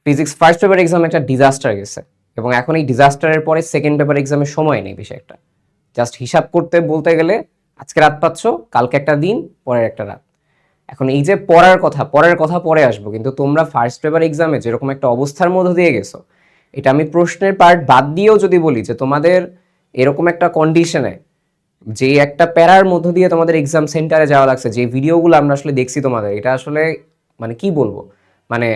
Physics first paper exam একটা disaster গেছে, এবং এখন এই ডিজাস্টারের পরে সেকেন্ড পেপার এক্সামের সময় নেই বেশি একটা। জাস্ট হিসাব করতে বলতে গেলে আজকে রাত পাচ্ছ, কালকে একটা দিন, পরের একটা রাত। এখন এই যে পরের কথা পরে আসবো, কিন্তু তোমরা ফার্স্ট পেপার এক্সামে যেরকম একটা অবস্থার মধ্যে দিয়ে গেছো, এটা আমি প্রশ্নের পার্ট বাদ দিয়েও যদি বলি যে তোমাদের এরকম একটা কন্ডিশনে যে একটা প্যারার মধ্য দিয়ে তোমাদের এক্সাম সেন্টারে যাওয়া লাগছে, যে ভিডিওগুলো আমরা আসলে দেখছি তোমাদের, এটা আসলে মানে কি বলবো, মানে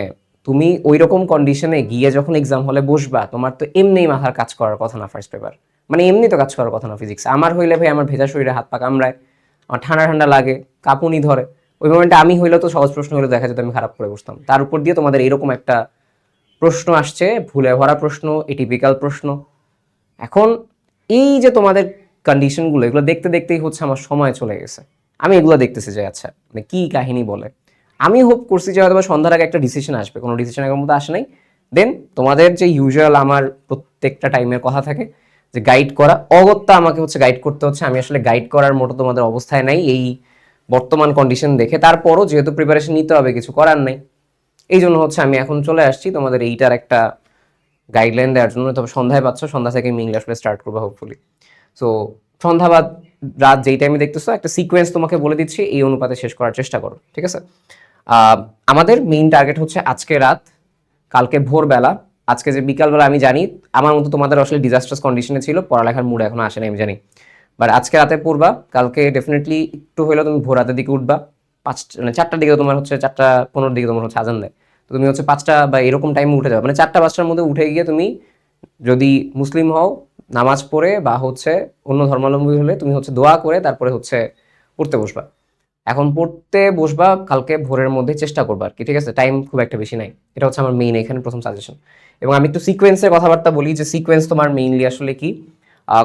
তুমি ওই রকম কন্ডিশনে গিয়ে যখন এক্সাম হলে বসবা, তোমার তো এমনি মাথার কাজ করার কথা না ফার্স্ট পেপার, মানে এমনি তো কাজ করার কথা না ফিজিক্স। আমার হইলে ভাই আমার ভেজা শরীরে হাত পা কামড়ায়, আমার ঠান্ডা ঠান্ডা লাগে, কাঁপুনি ধরে। ওই মোমেন্টে আমি হইলে তো সহজ প্রশ্ন হলে দেখা যেত আমি খারাপ করে বসতাম, তার উপর দিয়ে তোমাদের এরকম একটা প্রশ্ন আসছে, ভুলে ভরা প্রশ্ন, এটিপিক্যাল প্রশ্ন। এখন এই যে তোমাদের কন্ডিশনগুলো, এগুলো দেখতে দেখতেই হচ্ছে আমার সময় চলে গেছে। আমি এগুলো দেখতেছি যে আচ্ছা মানে কি কাহিনী বলে। আমি হোপ করছি যে হয়তো সন্ধ্যার আগে একটা ডিসিশন আসবে, কোনো ডিসিশন আগের মধ্যে আসে নাই। দেন তোমাদের যে ইউজুয়াল আমার প্রত্যেকটা টাইমের কথা থাকে যে গাইড করা, অগত্যা আমাকে হচ্ছে গাইড করতে হচ্ছে। আমি আসলে গাইড করার মতো তোমাদের অবস্থায় নাই এই বর্তমান কন্ডিশন দেখে। তারপরও যেহেতু প্রিপারেশন নিতে হবে, কিছু করার নাই। এই জন্য হচ্ছে আমি এখন চলে আসছি তোমাদের এইটার একটা গাইডলাইন দেওয়ার জন্য। তবে সন্ধ্যায় পাচ্ছ, সন্ধ্যা থেকে আমি ইংলিশ স্টার্ট করবো হোপফুলি। সো সন্ধ্যা বাদ রাত যেই টাইমে দেখতেছো, একটা সিকোয়েন্স তোমাকে বলে দিচ্ছি, এই অনুপাতে শেষ করার চেষ্টা করো, ঠিক আছে? আমাদের মেইন টার্গেট হচ্ছে আজকে রাত, কালকে ভোরবেলা, আজকে যে বিকালবেলা আমি জানি আমার মতো তোমাদের আসলে ডিজাস্টার্স কন্ডিশনে ছিল, পড়ালেখার মুড এখনো আসে না আমি জানি, বাট আজকে রাতে পড়বা, কালকে ডেফিনেটলি একটু হলেও তুমি ভোর রাতের দিকে উঠবা। 5 মানে 4টার দিকে তোমার হচ্ছে, 4:15 দিকে তোমার হচ্ছে আজান দেয়, তো তুমি হচ্ছে 5টা বা এরকম টাইমে উঠে যাবে, মানে 4টা-5টার মধ্যে উঠে গিয়ে তুমি যদি মুসলিম হও নামাজ পড়ে, বা হচ্ছে অন্য ধর্মাবলম্বী হলে তুমি হচ্ছে দোয়া করে তারপরে হচ্ছে পড়তে বসবা। এখন পড়তে বসবা কালকে ভোরের মধ্যে, চেষ্টা করবা আর কি, ঠিক আছে? টাইম খুব একটা বেশি নাই। এটা হচ্ছে আমার মেইন এখানে প্রথম সাজেশন। এবং আমি একটু সিকোয়েন্সের কথাবার্তা বলি যে সিকোয়েন্স তোমার মেইনলি আসলে কি।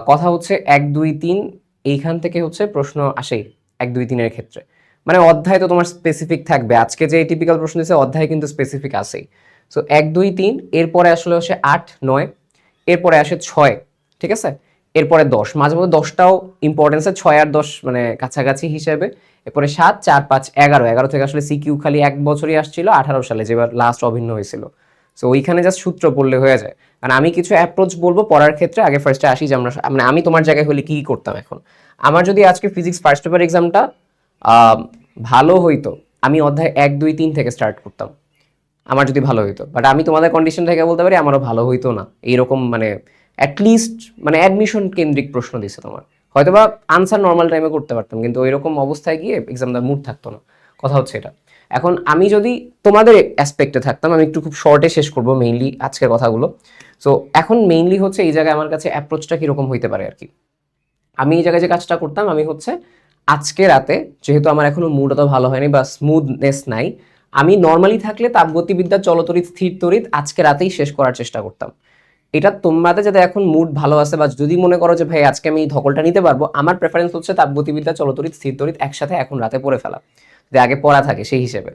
কথা হচ্ছে 1, 2, 3, এইখান থেকে হচ্ছে প্রশ্ন আসেই 1, 2, 3-এর ক্ষেত্রে। মানে অধ্যায় তো তোমার স্পেসিফিক থাকবে, আজকে যে টিপিক্যাল প্রশ্ন দিচ্ছে অধ্যায় কিন্তু স্পেসিফিক আসেই। সো 1, 2, 3, এরপরে আসলে হচ্ছে 8, 9, এরপরে আসে 6, ঠিক আছে? এরপরে 10, মাঝে মধ্যে 10টাও ইম্পর্টেন্স, 6 আর 10 মানে কাছাকাছি হিসেবে। এরপরে 7, 4, 5, 11 থেকে আসলে সিকিউ খালি এক বছরই আসছিল 18 সালে, যেবার লাস্ট অভিন্ন হয়েছিল। সো ওইখানে জাস্ট সূত্র পড়লে হয়ে যায়। কারণ আমি কিছু অ্যাপ্রোচ বলবো পড়ার ক্ষেত্রে, আগে ফার্স্টে আসি যে আমরা মানে আমি তোমার জায়গায় হলে কি করতাম এখন। আমার যদি আজকে ফিজিক্স ফার্স্ট পেপার এক্সামটা ভালো হইতো, আমি অধ্যায় 1, 2, 3 থেকে স্টার্ট করতাম, আমার যদি ভালো হইতো। বাট আমি তোমাদের কন্ডিশন থেকে বলতে পারি আমারও ভালো হইতো না এইরকম, মানে অ্যাটলিস্ট মানে অ্যাডমিশন কেন্দ্রিক প্রশ্ন দিছে তোমার, হয়তো বা আনসার নর্মাল টাইমে করতে পারতাম, কিন্তু ওইরকম অবস্থায় গিয়ে এক্সাম দেওয়ার মুড থাকতো না। কথা হচ্ছে এটা। এখন আমি যদি তোমাদের অ্যাসপেক্টে থাকতাম, আমি একটু খুব শর্টে শেষ করবো মেইনলি আজকের কথাগুলো। সো এখন মেইনলি হচ্ছে এই জায়গায় আমার কাছে অ্যাপ্রোচটা কীরকম হইতে পারে আর কি। আমি এই জায়গায় যে কাজটা করতাম, আমি হচ্ছে আজকে রাতে, যেহেতু আমার এখনো মুড অত ভালো হয়নি বা স্মুথনেস নাই, আমি নর্মালি থাকলে তাপগতিবিদ্যা, চলতরিৎ, স্থির তড়িৎ আজকে রাতেই শেষ করার চেষ্টা করতাম। এটা তোমাদের যাতে এখন মুড ভালো আছে, বা যদি মনে করো যে ভাই আজকে আমি ধকলটা নিতে পারবো, আমার প্রেফারেন্স হচ্ছে তাপগতিবিদ্যা, চলতরিৎ, স্থির তড়িৎ একসাথে এখন রাতে পড়ে ফেলা, যে আগে পড়া থাকে সেই হিসেবে।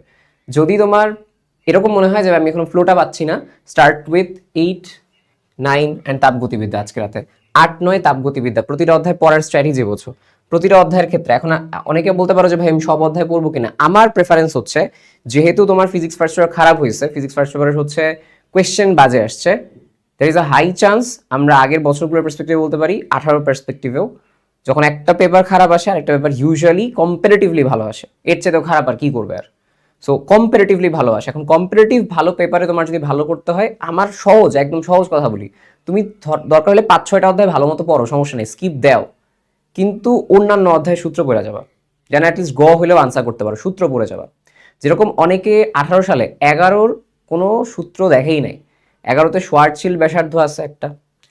যদি তোমার এরকম মনে হয় যে আমি এখন ফ্লোটা পাচ্ছি না, স্টার্ট উইথ 8, 9 অ্যান্ড তাপগতিবিদ্যা আজকে রাতে। 8, 9 তাপগতিবিদ্যা, প্রতিটা অধ্যায় পড়ার স্ট্র্যাটেজি বোঝো। প্রতিটা অধ্যায়ের ক্ষেত্রে এখন অনেকে বলতে পারো যে ভাই আমি সব অধ্যায় পড়বো কিনা। আমার প্রেফারেন্স হচ্ছে, যেহেতু তোমার ফিজিক্স ফার্স্ট পেপার খারাপ হয়েছে, ফিজিক্স ফার্স্ট পেপারের হচ্ছে কোয়েশ্চেন বাজে আসছে, there is a high chance আমরা আগের বছরগুলোর পার্সপেক্টিভে বলতে পারি 18 পার্সপেক্টিভেও, যখন একটা পেপার খারাপ আসে আর একটা পেপার ইউজুয়ালি কম্পারেটিভলি ভালো আসে, এর চেয়েও খারাপ আর কি করবে আর। সো কম্পারেটিভলি ভালো আসে। এখন কম্পারেটিভ ভালো পেপারে তোমার যদি ভালো করতে হয়, আমার সহজ, একদম সহজ কথা বলি, তুমি দরকার হলে 5-6টা অধ্যায় ভালো মতো পড়ো, সমস্যা নেই, স্কিপ দাও, কিন্তু অন্যান্য অধ্যায় সূত্র পড়ে যাবা, যেন অ্যাটলিস্ট হলেও আনসার করতে পারো, সূত্র পড়ে যাবা। যেরকম অনেকে 18 সালে 11-র কোনো সূত্র দেখেই নাই। 11তে শোয়ারচিল ব্যাসার্ধ আছে একটা,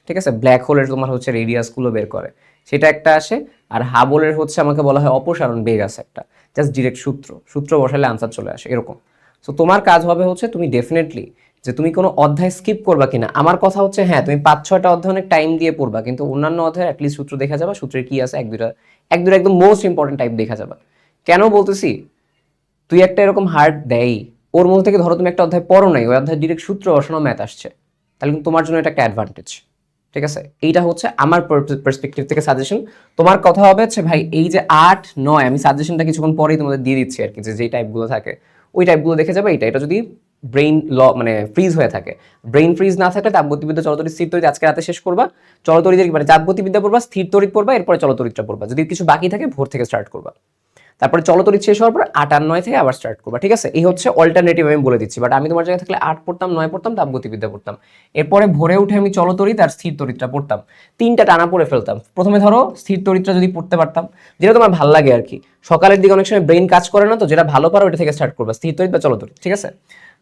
ঠিক আছে? ব্ল্যাক হোলের তোমার হচ্ছে রেডিয়াসগুলো বের করে, সেটা একটা আসে। আর হাবলের হচ্ছে আমাকে বলা হয় অপসারণ বেগ আছে একটা, জাস্ট ডিরেক্ট সূত্র বসালে আনসার চলে আসে এরকম। সো তোমার কাজ হবে হচ্ছে তুমি ডেফিনেটলি যে তুমি কোনো অধ্যায় স্কিপ করবা কিনা। আমার কথা হচ্ছে হ্যাঁ তুমি 5-6টা অধ্যায় অনেক টাইম দিয়ে পড়বা, কিন্তু অন্যান্য অধ্যায় অ্যাটলিস্ট সূত্র দেখা যাবে, সূত্রের কি আছে এক দুটা একদম মোস্ট ইম্পর্টেন্ট টাইপ দেখা যাবে। কেন বলতেছি, তুই একটা এরকম হার্ড দেয়, ওর মধ্যে থেকে ধরো তুমি একটা অধ্যায় পড়ো নাই, ওই অধ্যায় ডিরেক্ট সূত্র বসানো ম্যাথ আসছে, তাহলে কিন্তু তোমার জন্য এটা একটা অ্যাডভান্টেজ, ঠিক আছে? এইটা হচ্ছে আমার পার্সপেক্টিভ থেকে সাজেশন। তোমার কথা হবে হচ্ছে ভাই এই যে 8, 9, আমি সাজেশনটা কিছুক্ষণ পরেই তোমাদের দিয়ে দিচ্ছি আর কি, যে যেই টাইপগুলো থাকে ওই টাইপগুলো দেখে যাবে। এটা যদি ব্রেইন মানে ফ্রিজ হয়ে থাকে। ব্রেইন ফ্রিজ না থাকলে তাপগতিবিদ্যা, চলতরিৎ, স্থির তড়িৎ আজকে রাতে শেষ করবা, চলতরিতের মানে তাপগতিবিদ্যা পড়বা, স্থির তড়িৎ পড়বা, এরপরে চলতরিৎটা পড়বা, যদি কিছু বাকি থাকে ভোর থেকে স্টার্ট করবা, তারপরে চলতরিৎ শেষ হওয়ার পর 8 আর 9 থেকে আবার স্টার্ট করবা, ঠিক আছে? এই হচ্ছে অল্টারনেটিভ আমি বলে দিচ্ছি, বাট আমি তোমার জায়গায় থাকলে 8 পড়তাম, 9 পড়তাম, তাপগতিবিদ্যা পড়তাম, এরপরে ভোরে উঠে আমি চলতরিৎ আর স্থির তড়িৎটা পড়তাম, 3টা টানা পড়ে ফেলতাম। প্রথমে ধরো স্থির তড়িৎটা যদি পড়তে পারতাম, যেটা তোমার ভালো লাগে আর কি, সকালের দিকে অনেক সময় ব্রেইন কাজ করে না, তো যেটা ভালো পারো ওটা থেকে স্টার্ট করবা, স্থির তড়িৎ বা চলতরিৎ, ঠিক আছে?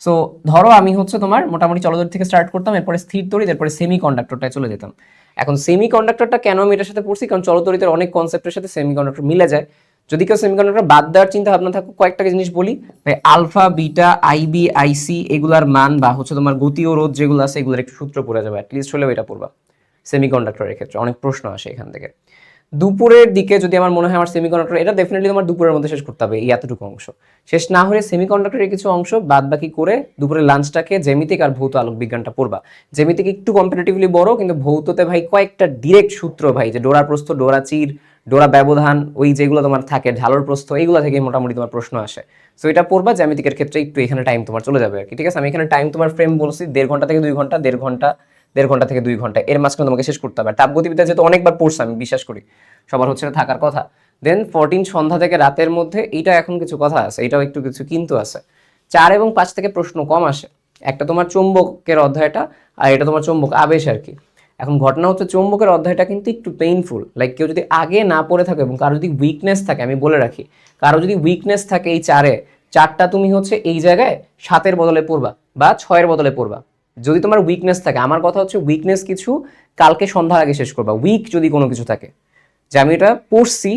সো ধরো আমি হচ্ছে তোমার মোটামুটি চলতরিৎ থেকে স্টার্ট করতাম, এরপরে স্থির তড়িৎ, এরপরে সেমি কন্ডাক্টরটায় চলে যেতাম। এখন সেমি কন্ডাক্টরটা কেন আমি এটার সাথে পড়ছি, কারণ চলতরিতের অনেক কনসেপ্টের সাথে সেমি কন্ডাক্টর মিলে যায়। যদি কেউ সেমিকন্ডাক্টর বাদ দেওয়ার চিন্তা ভাবনা থাকো, কয়েকটা জিনিস বলি ভাই, আলফা, বিটা, আইবি, আইসি এগুলার মান বা হচ্ছে তোমার গতি ও রোধ যেগুলো আছে এগুলোর একটু সূত্র পড়ে যাবে, অ্যাটলিস্ট হলেও এটা পড়বা। সেমিকন্ডাক্টরের ক্ষেত্রে অনেক প্রশ্ন আসে এখান থেকে। দুপুরের দিকে যদি আমার মনে হয় আমার সেমিকন্ডাক্টর, এটা ডেফিনেটলি তোমার দুপুরের মধ্যে শেষ করতে হবে, এই এতটুকু অংশ শেষ না হলে সেমিকন্ডাক্টরের কিছু অংশ বাদ বাকি করে দুপুরের লাঞ্চটাকে জ্যামিতিক আর ভৌত আলোক বিজ্ঞানটা পড়বা। জ্যামিতিক একটু কম্পারেটিভলি বড়, কিন্তু ভৌততে ভাই কয়েকটা ডিরেক্ট সূত্র ভাই, যে ডোরা প্রস্থ, ডোরা চির, ডোরা ব্যবধান, ওই যেগুলো তোমার থাকে ঢালোর প্রস্থ, এইগুলো থেকে মোটামুটি তোমার প্রশ্ন আসে। সো এটা পড়বা, জ্যামিতিকের ক্ষেত্রে একটু এখানে টাইম তোমার চলে যাবে আর কি, ঠিক আছে? আমি এখানে টাইম তোমার ফ্রেম বলছি 1.5 ঘন্টা থেকে 2 ঘন্টা, 1.5 ঘন্টা, 1.5 ঘন্টা থেকে 2 ঘন্টা, এর মাঝখানে তোমাকে শেষ করতে হবে। তাপগতিবিদ্যা যেহেতু অনেকবার পড়ছি আমি বিশ্বাস করি সবার হচ্ছে থাকার কথা। দেন 14 সন্ধ্যা থেকে রাতের মধ্যে, এইটা এখন কিছু কথা আছে, এটাও একটু কিছু কিন্তু আছে। 4 এবং 5 থেকে প্রশ্ন কম আসে, একটা তোমার চৌম্বকের অধ্যায়টা, আর এটা তোমার চৌম্বক আবেশ আর কি। এখন ঘটনা হচ্ছে চৌম্বকের অধ্যায়টা কিন্তু একটু পেইনফুল, লাইক কেউ যদি আগে না পড়ে থাকে এবং কারো যদি উইকনেস থাকে, আমি বলে রাখি, কারো যদি উইকনেস থাকে এই 4টা তুমি হচ্ছে এই জায়গায় 7-এর বদলে পড়বা বা 6-এর বদলে পড়বা, যদি তোমার উইকনেস থাকে। আমার কথা হচ্ছে উইকনেস কিছু কালকে সন্ধ্যার আগে শেষ করবা, উইক যদি কোনো কিছু থাকে, যে আমি এটা পড়ছি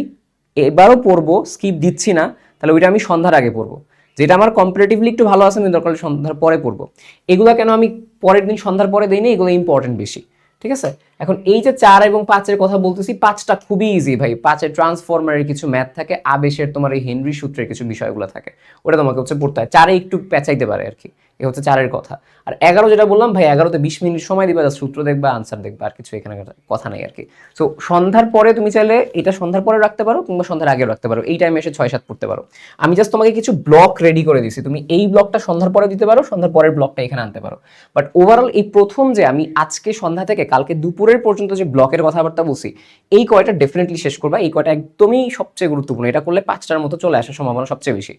এবারও পড়বো, স্কিপ দিচ্ছি না, তাহলে ওইটা আমি সন্ধ্যার আগে পড়বো। যেটা আমার কম্পারেটিভলি একটু ভালো আছে আমি দরকার হলে সন্ধ্যার পরে পড়বো। এগুলো কেন আমি পরের দিন সন্ধ্যার পরে দিই না, এগুলো ইম্পর্টেন্ট বেশি, ঠিক আছে? এখন এই যে 4 এবং 5-এর কথা বলতেছি, 5টা খুবই ইজি ভাই। 5-এর ট্রান্সফরমারের কিছু ম্যাথ থাকে, আবেশের তোমার এই হেনরি সূত্রের কিছু বিষয়গুলো থাকে, ওটা তোমাকে হচ্ছে পড়তে হয়। 4-এ একটু পেঁচাইতে পারে আর কি, এ হচ্ছে 4-এর কথা। আর 11 যেটা বললাম ভাই, 11তে 20 মিনিট সময় দিবা, সূত্র দেখবা, আনসার দেখবা, আর কিছু এখানে কথা নেই আর কি। সো সন্ধ্যার পরে তুমি চাইলে এটা সন্ধ্যার পরে রাখতে পারো, কিংবা সন্ধ্যার আগে রাখতে পারো, এই টাইমে এসে 6-7 পড়তে পারো। আমি জাস্ট তোমাকে কিছু ব্লক রেডি করে দিছি, তুমি এই ব্লকটা সন্ধ্যার পরে দিতে পারো, সন্ধ্যার পরের ব্লকটা এখানে আনতে পারো। বাট ওভারঅল এই প্রথম যে আমি আজকে সন্ধ্যা থেকে কালকে দুপুরের পর্যন্ত যে ব্লকের কথাবার্তা বলছি, এই কয়টা ডেফিনেটলি শেষ করবা, এই কয়টা একদমই সবচেয়ে গুরুত্বপূর্ণ। এটা করলে 5টার মতো চলে আসার সম্ভাবনা সবচেয়ে বেশি।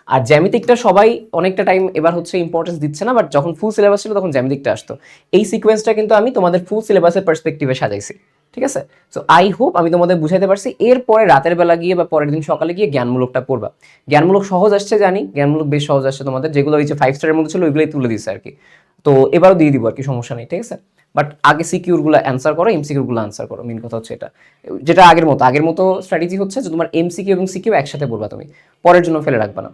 আর জ্যামিতিকটা সবাই অনেকটা টাইম এবার হচ্ছে ইম্পর্টেন্স দিচ্ছে না, বাট যখন ফুল সিলেবাস ছিল তখন জ্যামিতিকটা আসতো। এই সিকোয়েন্সটা কিন্তু আমি তোমাদের ফুল সিলেবাসের পার্সপেক্টিভে সাজাইছি, ঠিক আছে? সো আই হোপ আমি তোমাদের বুঝাইতে পারছি। এরপরে রাতের বেলা গিয়ে বা পরের দিন সকালে গিয়ে জ্ঞানমূলকটা পড়বা। জ্ঞানমূলক সহজ আসছে জানি, জ্ঞানমূলক বেশ সহজ আসছে তোমাদের, যেগুলো ওই যে 5 স্টারের মধ্যে ছিল ওইগুলোই তুলে দিচ্ছে আর কি। তো এবারও দিয়ে দিব আর কি, সমস্যা নেই, ঠিক আছে? বাট আগে সিকিউরগুলো অ্যান্সার করো, এমসিকিউরগুলো অ্যান্সার করো, মেন কথা হচ্ছে এটা। যেটা আগের মতো স্ট্র্যাটেজি হচ্ছে যে তোমার এমসিকিউ এবং সিকিউ একসাথে পড়বা, তুমি পরের জন্য ফেলে রাখবা না।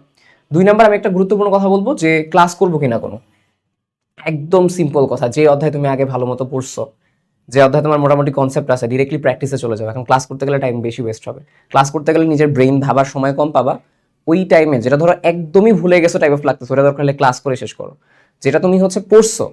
2 নাম্বার, আমি একটা গুরুত্বপূর্ণ কথা বলবো, যে ক্লাস করবো কিনা কোনো, একদম সিম্পল কথা, যে অধ্যায় তুমি আগে ভালো মতো পড়ছো, যে অধ্যায় তোমার মোটামুটি কনসেপ্ট আছে, ডিরেক্টলি প্র্যাকটিসে চলে যাবে। এখন ক্লাস করতে গেলে টাইম বেশি ওয়েস্ট হবে, ক্লাস করতে গেলে নিজের ব্রেইন ভাবার সময় কম পাবা। ওই টাইমে যেটা ধরো একদমই ভুলে গেছো টাইপ অফ লাগতেছে, ওটা দরকার হলে ক্লাস করে শেষ করো। যেটা তুমি হচ্ছে পড়ছো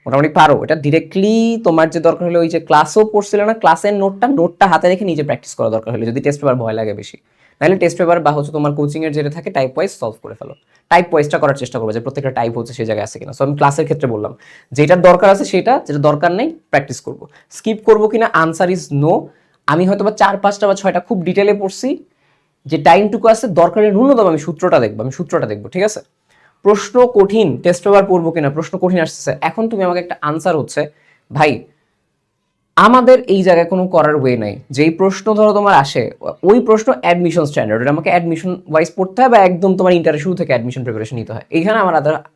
মোটামুটি পারো, এটা ডিরেক্টলি তোমার যে দরকার হলে ওই যে ক্লাসও পড়ছিলে না, ক্লাসের নোটটা হাতে রেখে নিজে প্র্যাকটিস করা দরকার হলে, যদি টেস্ট পেপার ভয় লাগে বেশি। নাহলে টেস্ট পেপার বা হচ্ছে তোমার কোচিং এর যেটা থাকে টাইপ ওয়াইজ সলভ করে ফেলো, টাইপ ওয়াইজটা করার চেষ্টা করবে যে প্রত্যেকটা টাইপ হচ্ছে সেই জায়গায় আছে কিনা। সো আমি ক্লাসের ক্ষেত্রে বললাম, যেটার দরকার আছে সেটা, যেটা দরকার নেই প্র্যাকটিস করবো। স্কিপ করবো কিনা, আনসার ইজ নো। আমি হয়তো বা 4, 5টা বা 6টা খুব ডিটেলে পড়ছি, যে টাইমটুকু আছে দরকারের ন্যূনতম আমি সূত্রটা দেখবো, ঠিক আছে? প্রশ্ন কঠিন, টেস্ট পেপার পড়বো কিনা, প্রশ্ন কঠিন আসতেছে, এখন তুমি আমাকে একটা আনসার হচ্ছে ভাই, আমাদের এই জায়গায় কোনো করার ওয়ে নাই। যেই প্রশ্ন ধরো তোমার আসে, ওই প্রশ্ন অ্যাডমিশন স্ট্যান্ডার্ড, ওটা আমাকে অ্যাডমিশন ওয়াইজ পড়তে হয়, বা একদম তোমার ইন্টারের শুরু থেকে অ্যাডমিশন প্রিপারেশন নিতে হয়, এইখানে আমার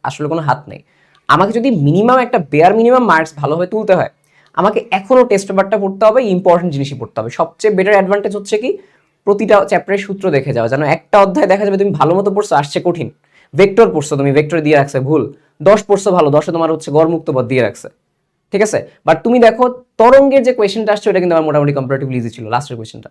আসলে কোনো হাত নেই। আমাকে যদি মিনিমাম একটা বেয়ার মিনিমাম মার্কস ভালোভাবে তুলতে হয়, আমাকে এখনও টেস্ট পেপারটা পড়তে হবে, ইম্পর্টেন্ট জিনিসই পড়তে হবে। সবচেয়ে বেটার অ্যাডভান্টেজ হচ্ছে কি, প্রতিটা চ্যাপ্টারের সূত্র দেখে যাওয়া, যেন একটা অধ্যায় দেখা যাবে তুমি ভালো মতো পড়ছো, আসছে কঠিন, ভেক্টর পড়ছো তুমি, ভেক্টর দিয়ে রাখছে ভুল, 10 পড়ছো ভালো, 10-এ তোমার হচ্ছে গড়মুক্ত পদ দিয়ে রাখছে, ঠিক আছে? বাট তুমি দেখো তরঙ্গের যে কোয়েশ্চেনটা আসছে, ওটা কিন্তু আমার মোটামুটি কম্পারেটিভলি ইজি ছিল, লাস্টের কোয়েশ্চেনটা।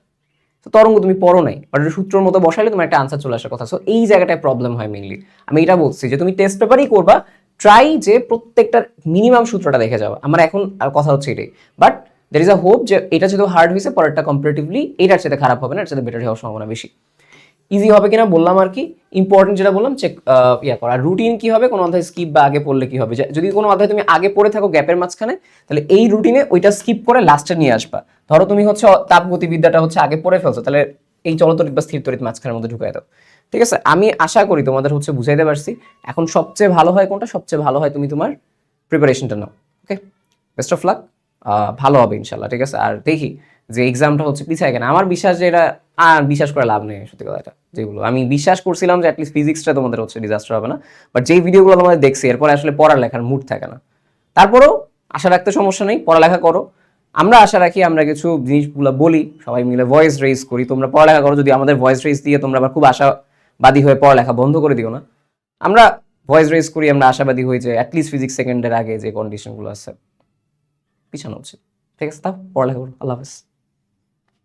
তো তরঙ্গ তুমি পড়ো নাই, বাট সূত্রের মতো বসাইলে তোমার একটা আনসার চলে আসার কথা। সো এই জায়গাটায় প্রবলেম হয় মেইনলি। আমি এটা বলছি যে তুমি টেস্ট পেপারই করবা, ট্রাই যে প্রত্যেকটার মিনিমাম সূত্রটা দেখে যাওয়া। আমার এখন আর কথা হচ্ছে এটাই। But there is a hope যে এটা যেহেতু হার্ড হয়েছে, পরেরটা কম্পারেটিভলি এটার সাথে খারাপ হবে না, এর সাথে বেটার হওয়ার সম্ভাবনা বেশি। ইজি হবে কিনা বললাম আর কি, ইম্পর্টেন্ট যেটা বললাম চেক করা। আর রুটিন কি হবে, কোনো অধ্যায় স্কিপ বা আগে পড়লে কি হবে, যদি কোনো অধ্যায় তুমি আগে পড়ে থাকো গ্যাপের মাঝখানে, তাহলে এই রুটিনে ওইটা স্কিপ করে লাস্টে নিয়ে আসবা। ধরো তুমি হচ্ছে তাপগতিবিদ্যাটা হচ্ছে আগে পড়ে ফেলছো, তাহলে এই চলতরিৎ বা স্থির তড়িৎ মাঝখানের মধ্যে ঢুকাই দাও। ঠিক আছে, আমি আশা করি তোমাদের হচ্ছে বুঝাইতে পারছি। এখন সবচেয়ে ভালো হয় কোনটা, সবচেয়ে ভালো হয় তুমি তোমার প্রিপারেশনটা নাও। ওকে, বেস্ট অফ লাক, ভালো হবে ইনশাল্লাহ। ঠিক আছে, আর দেখি যে এক্সামটা হচ্ছে পিছায় কেন। আমার বিশ্বাস যে এটা আর বিশ্বাস করে লাভ নেই সত্যি কথা। এটা যেগুলো আমি বিশ্বাস করছিলাম যে অ্যাটলিস্ট ফিজিক্সটা তোমাদের হচ্ছে ডিজাস্টার হবে না, বাট যেই ভিডিওগুলো তোমাদের দেখছি এরপরে আসলে পড়ালেখার মুড থাকে না। তারপরেও আশা রাখতে সমস্যা নেই, পড়ালেখা করো। আমরা আশা রাখি, আমরা কিছু জিনিসগুলো বলি, সবাই মিলে ভয়েস রেজ করি, তোমরা পড়ালেখা করো। যদি আমাদের ভয়েস রেজ দিয়ে তোমরা আবার খুব আশাবাদী হয়ে পড়ালেখা বন্ধ করে দিও না। আমরা ভয়েস রেজ করি, আমরা আশাবাদী হই যে অ্যাটলিস্ট ফিজিক্স সেকেন্ডের আগে যে কন্ডিশনগুলো আছে পিছানো উচিত। ঠিক আছে, তাও পড়ালেখা করো। আল্লাহ হাফেজ।